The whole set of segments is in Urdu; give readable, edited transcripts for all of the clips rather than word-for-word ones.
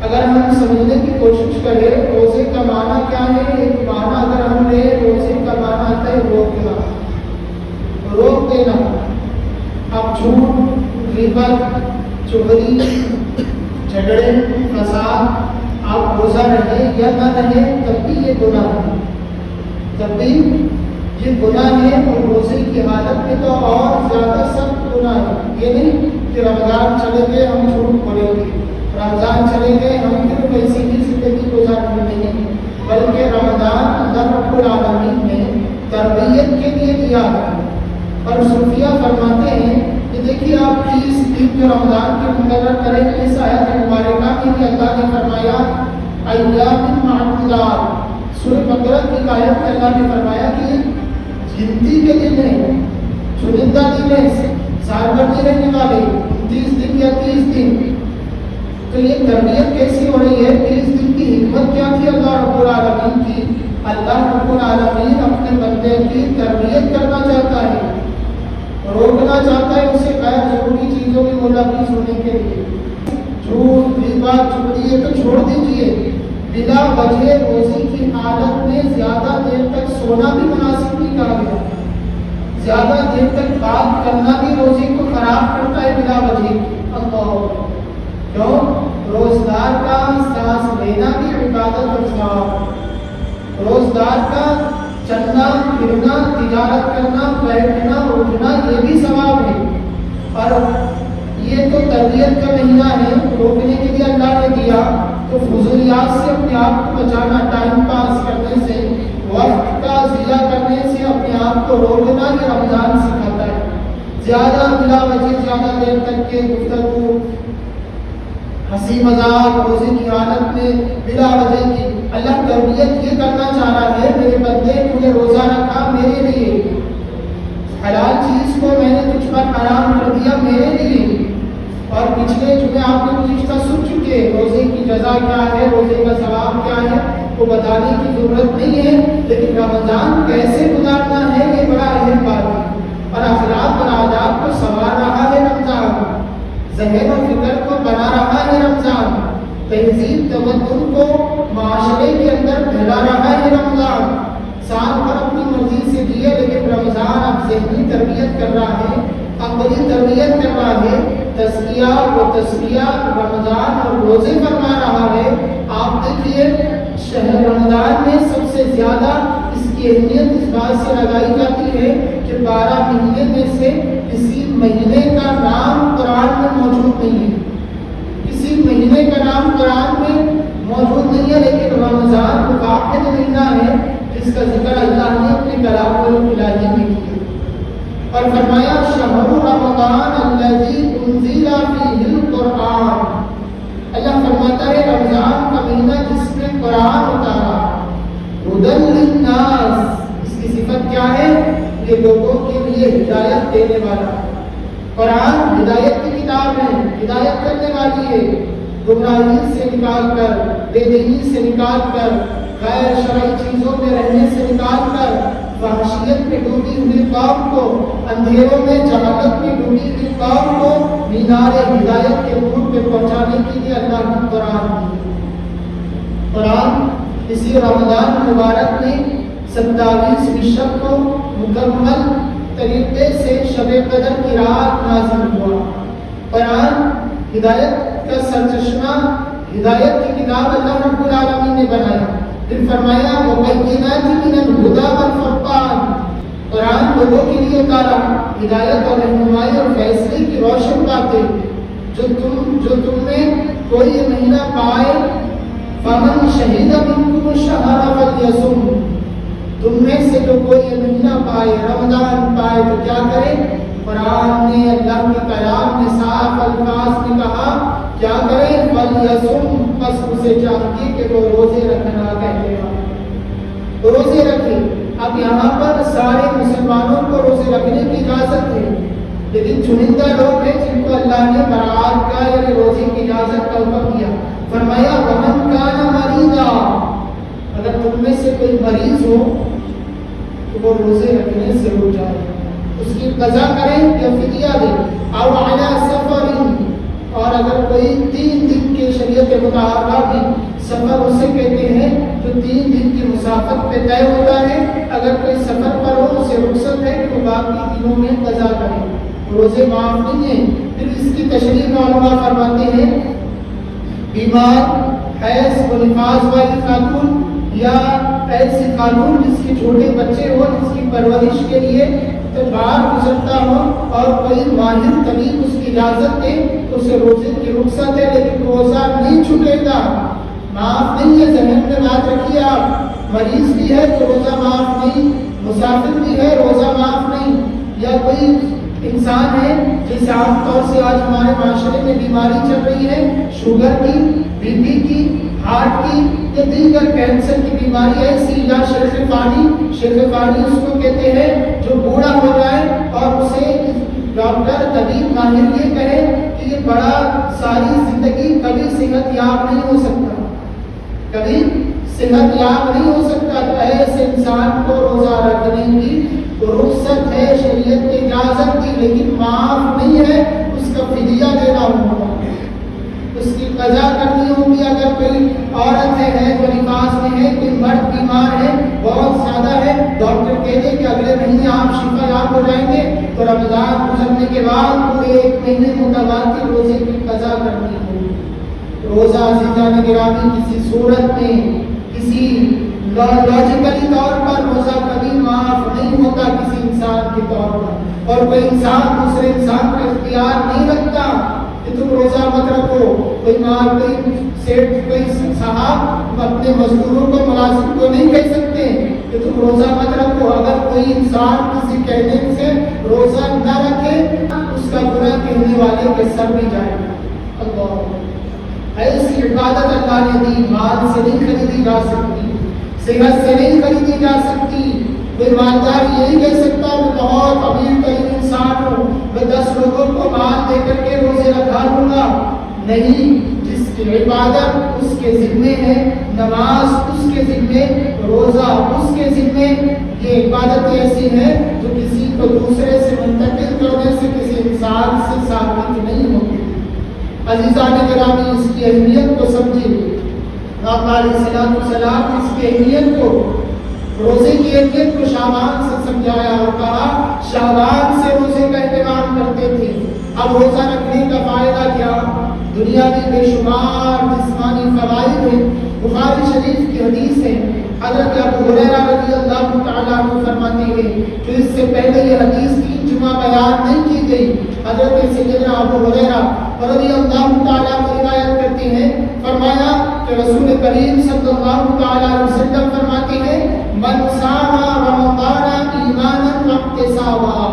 اگر ہم سمجھنے کی کوشش کریں روزے کا معنی کیا ہے، ایک معنی اگر ہم لیں روزے کا معنی آتا ہے روکنا، روک دینا. اب جھوٹ، غیبت، چغلی، جھگڑے، فساد، آپ روزہ رہے یا نہ رہے تب بھی یہ گناہ ہے، تب بھی یہ گناہ ہے. اور روزے کی حالت میں تو اور زیادہ سخت گناہ ہے. یہ نہیں کہ رمضان چلے گئے ہم جھوٹ بولیں گے، رمضان چلے گئے ہم پھر ویسی ہی زندگی گزارنے نہیں، بلکہ رمضان اللہ رب العالمین نے تربیت کے لیے دیا ہے. اور صوفیہ فرماتے ہیں کہ دیکھیے آپ 30 دن جو رمضان کے مقرر کریں، اس آیت مبارکہ میں بھی اللہ نے فرمایا ایام معدودات. سورہ بقرہ کی آیت میں اللہ نے فرمایا کہ گنتی کے دن ہیں، چنندہ دن ہیں، سال بھر نہیں رہنے والے، 29 دن یا 30 دن. تو یہ تربیت کیسی ہو رہی ہے؟ 30 دن کی حکمت کیا تھی اللہ رب العالمین کی؟ اللہ رب العالمین اپنے بندے کی تربیت کرنا چاہتا ہے، روکنا چاہتا ہے اسے غیر ضروری چیزوں میں ملوث ہونے کے لیے. جھوٹ، غیبت، چغلی یہ تو چھوڑ دیجیے، بلا وجہ روزے کی حالت میں زیادہ دیر تک سونا بھی مناسب نہیں کہا گیا. زیادہ دیر تک بات کرنا بھی روزے کو خراب کرتا ہے بلا وجہ. اللہ کیوں؟ روزدار کا سانس لینا بھی عبادت اور ثواب، روزدار کا چلنا پھرنا، تجارت کرنا، بیٹھنا اٹھنا یہ بھی ثواب ہے. اور یہ تو تربیت کا مہینہ ہے، روکنے کے لیے اللہ نے دیا. تو فضولیات سے اپنے آپ کو بچانا، ٹائم پاس کرنے سے، وقت کا ضیاع کرنے سے اپنے آپ کو روکنا یہ رمضان سکھاتا ہے. زیادہ بلا وجہ زیادہ دیر تک کے گفتگو، ہنسی مذاق روزے کی حالت میں بلا وجہ کی. اللہ تربیت یہ کرنا چاہ رہا ہے میرے بندے تو نے روزہ رکھا میرے لیے، حلال چیز کو میں نے تجھ پر حرام کر دیا میرے لیے. اور پچھلے جمعے آپ نے گزشتہ سن چکے روزے کی جزا کیا ہے، روزے کا ثواب کیا ہے، وہ بتانے کی ضرورت نہیں ہے. لیکن رمضان کیسے گزارنا ہے یہ بڑا اہم بات ہے. اور اخلاق اور آداب کو سنوار رہا ہے رمضان، ذہن و فکر کو بنا رہا ہے رمضان، تہذیب تمدن کو معاشرے کے اندر پھیلا رہا ہے رمضان. سال بھر اپنی مرضی سے دیے لیکن رمضان اب ذہنی تربیت کر رہا ہے، عقلی تربیت کر رہا ہے، تزکیہ و تزکیہ رمضان اور روزے فرما رہا ہے. آپ دیکھیے شہر رمضان میں سب سے زیادہ اس کی اہمیت اس بات سے لگائی جاتی ہے کہ 12 مہینے میں سے کسی مہینے کا نام قرآن میں موجود نہیں ہے، کسی مہینے کا نام قرآن میں موجود نہیں ہے. لیکن رمضان وہ واحد مہینہ ہے جس کا ذکر اللہ نے اپنے کلام الہی میں کیا اور فرمایا شہر رمضان الذی انزل فیہ القرآن. اللہ فرماتا ہے رمضان کا مہینہ جس میں قرآن اتارا، ہدی للناس. اس کی صفت کیا ہے؟ یہ لوگوں کے لیے ہدایت دینے والا. قرآن ہدایت کی کتاب ہے، ہدایت کرنے والی ہے، گمراہی سے نکال کر، بے دینی سے نکال کر، غیر شرعی چیزوں میں رہنے سے نکال کر، وحشیت میں ڈوبی ہوئی قوم کو، اندھیروں میں جہالت میں ڈوبی ہوئی قوم کو مینار ہدایت کے نور پہ پہنچانے کے لیے اللہ نے قرآن دی. قرآن اسی رمضان مبارک میں 27ویں شب کو مکمل طریقے سے شب قدر کی رات نازل ہوا. قرآن ہدایت کا سرچشمہ، ہدایت کی کتاب اللہ رب العالمین نے بنائی. پھر فرمایا وَبَيِّنَاتٍ مِّنَ الْهُدَىٰ وَالْفُرْقَانِ. قرآن لوگوں کے لیے اتارا، ہدایت اور رہنمائی اور فیصلے کی روشن باتیں. جو تم میں کوئی یہ مہینہ پائے فَمَنْ شَهِدَ مِنْكُمُ الشَّهْرَ فَلْيَصُمْهُ. تم میں سے جو کوئی یہ مہینہ پائے، رمضان پائے تو کیا کرے؟ قرآن نے، اللہ کے کلام نے صاف الفاظ میں کہا کیا کرے؟ فَلْيَصُمْ. بس اسے چاہیے کہ وہ روزے رکھنا کہتے ہیں، روزے رکھیں. اب یہاں پر سارے مسلمانوں کو روزے رکھنے کی اجازت ہے، لیکن چنندہ لوگ ہیں جن کو اللہ نے برات کا یعنی روزے کی اجازت کا حکم دیا. فرمایا وَمَنْ كَانَ مَرِيضًا. اگر تم میں سے کوئی مریض ہو تو وہ روزے رکھنے سے رک جائے، اس کی قضا کریں یا فدیہ دیں. اور علی سفر، اور اگر کوئی 3 دن کے شریعت مطہرہ بھی سفر اسے کہتے ہیں جو 3 دن کی مسافت پہ طے ہوتا ہے. اگر کوئی سفر پر ہو اسے رخصت ہے کہ وہ باقی دنوں میں قضا کرے. روزے معاف نہیں ہیں. پھر اس کی تشریح میں علماء فرماتے ہیں بیمار، حیض و نفاس والی خاتون یا ایسی خاتون جس کے چھوٹے بچے ہو، جس کی پرورش کے لیے باہر گزرتا ہو اور کوئی ماہر طبیب اس کی اجازت دے تو اسے روزے کی رخصت ہے، لیکن روزہ نہیں چھوٹے گا. معاف نہیں ہے. ذہن میں بات رکھیے آپ، مریض بھی ہے تو روزہ معاف نہیں، مسافر بھی ہے روزہ معاف نہیں. یا کوئی انسان ہے جیسے عام طور سے آج ہمارے معاشرے میں بیماری چل رہی ہے، شوگر کی، بی پی کی، ہارٹ کی یا دیگر کینسر کی بیماری ایسی، یا شیخ فانی اس کو کہتے ہیں جو بوڑھا ہو جائے اور اسے ڈاکٹر طبیب ماہر یہ کہے کہ یہ بڑا ساری زندگی کبھی صحت یاب نہیں ہو سکتا، کبھی صحت یاب نہیں ہو سکتا، تو ایسے انسان کو روزہ رکھنے کی رخصت ہے، شریعت نے اجازت دی، لیکن معاف نہیں ہے. اس کا فدیہ دینا ہوگا، اس کی قضا کرنی ہوگی. اگر کوئی عورت ہے جو نفاس میں ہے، کوئی مرد بیمار ہے، بہت زیادہ ہے، ڈاکٹر کہہ دے کہ اگلے مہینے آپ شفا یاب ہو جائیں گے، تو رمضان گزرنے کے بعد پورے 1 مہینے متواتر روزے کی قضا کرنی ہوگی. روزہ عزیزان گرامی کسی صورت میں، کسی لاجیکلی طور پر روزہ کبھی معاف نہیں ہوتا کسی انسان کے طور پر. اور کوئی انسان دوسرے انسان کا اختیار نہیں رکھتا کہ تم روزہ مت رکھو. کوئی سیٹ، کوئی صاحب اپنے مزدوروں کو، ملازم کو نہیں کہہ سکتے کہ تم روزہ مت رکھو. اگر کوئی انسان کسی کہنے سے روزہ نہ رکھے اس کا گناہ کہنے والے کے سر بھی جائے گا. اللہ، ایسی عبادت اللہ نے دی، مال سے نہیں خریدی جا سکتی، صحت سے نہیں خریدی جا سکتی. کوئی مالدار یہی کہہ سکتا ہے میں بہت امیر ترین انسان ہوں، میں 10 لوگوں کو مال دے کر کے روزے رکھا لوں گا. نہیں، جس کی عبادت اس کے ذمے ہے، نماز اس کے ذمے، روزہ اس کے ذمے. یہ عبادت ایسی ہے جو کسی کو دوسرے سے منتقل کرنے سے کسی انسان سے ثابت نہیں ہوتی. عزیزان گرامی، اس کی اہمیت کو سمجھیے. آقا علیہ السلام اس کی اہمیت کو، روزے کی اہمیت کو شعبان سے سمجھایا اور کہا شعبان سے روزے کا اہتمام کرتے تھے. اب روزہ رکھنے کا فائدہ کیا؟ دنیا میں بے شمار جسمانی فوائد ہیں. بخاری شریف کی حدیث ہے، حضرت ابو ہریرہ رضی اللہ تعالیٰ عنہ فرماتے ہیں کہ اس سے پہلے یہ حدیث کی جمعہ بیان نہیں کی گئی. حضرت سیدنا ابو ہریرہ رضی اللہ تعالیٰ عنہ روایت کرتے ہیں، فرمایا کہ رسول کریم صلی اللہ تعالیٰ علیہ وسلم فرماتے ہیں من صام رمضان ایمانا واحتسابا،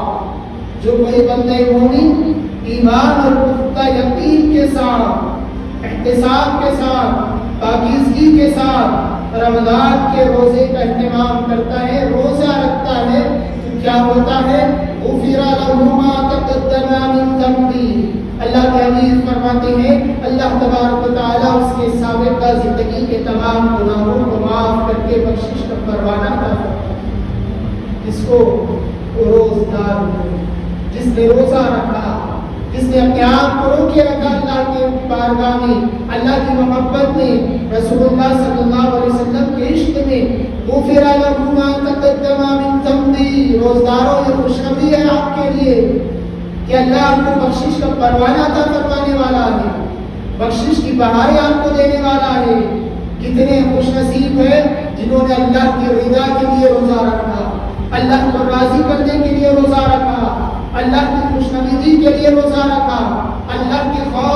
جو کوئی بندہ مومن ایمان اور پختہ یقین کے ساتھ، احتساب کے ساتھ، پاکیزگی کے ساتھ رمضان کے روزے کا اہتمام کرتا ہے، روزہ رکھتا ہے، تو کیا ہوتا ہے؟ غفر لہ ما تقدم من ذنبہ. اللہ کے حبیب فرماتے ہیں اللہ تبارک و تعالیٰ اس کے سابقہ زندگی کے تمام گناہوں کو معاف کر کے بخشش کا پروانہ عطا کرتا ہے. اس کو روزدار، جس نے روزہ رکھا، جس نے اپنے آپ کو روکے رکھا اللہ کے بارگاہ میں، اللہ کی محبت میں، رسول اللہ صلی اللہ علیہ وسلم کے عشق میں، غفر لہ ما تقدم من ذنبہ. روزداروں، یہ خوشخبری ہے آپ کے لیے کہ اللہ آپ کو بخشش کا پروانہ عطا فرمانے والا ہے، بخشش کی بہاریں آپ کو دینے والا ہے. کتنے خوش نصیب ہیں جنہوں نے اللہ کی رضا کے لیے روزہ رکھا، اللہ کو راضی کرنے کے لیے روزہ رکھا، اللہ کی خوشنودی کے لیے روزہ رکھا، اللہ کے خوف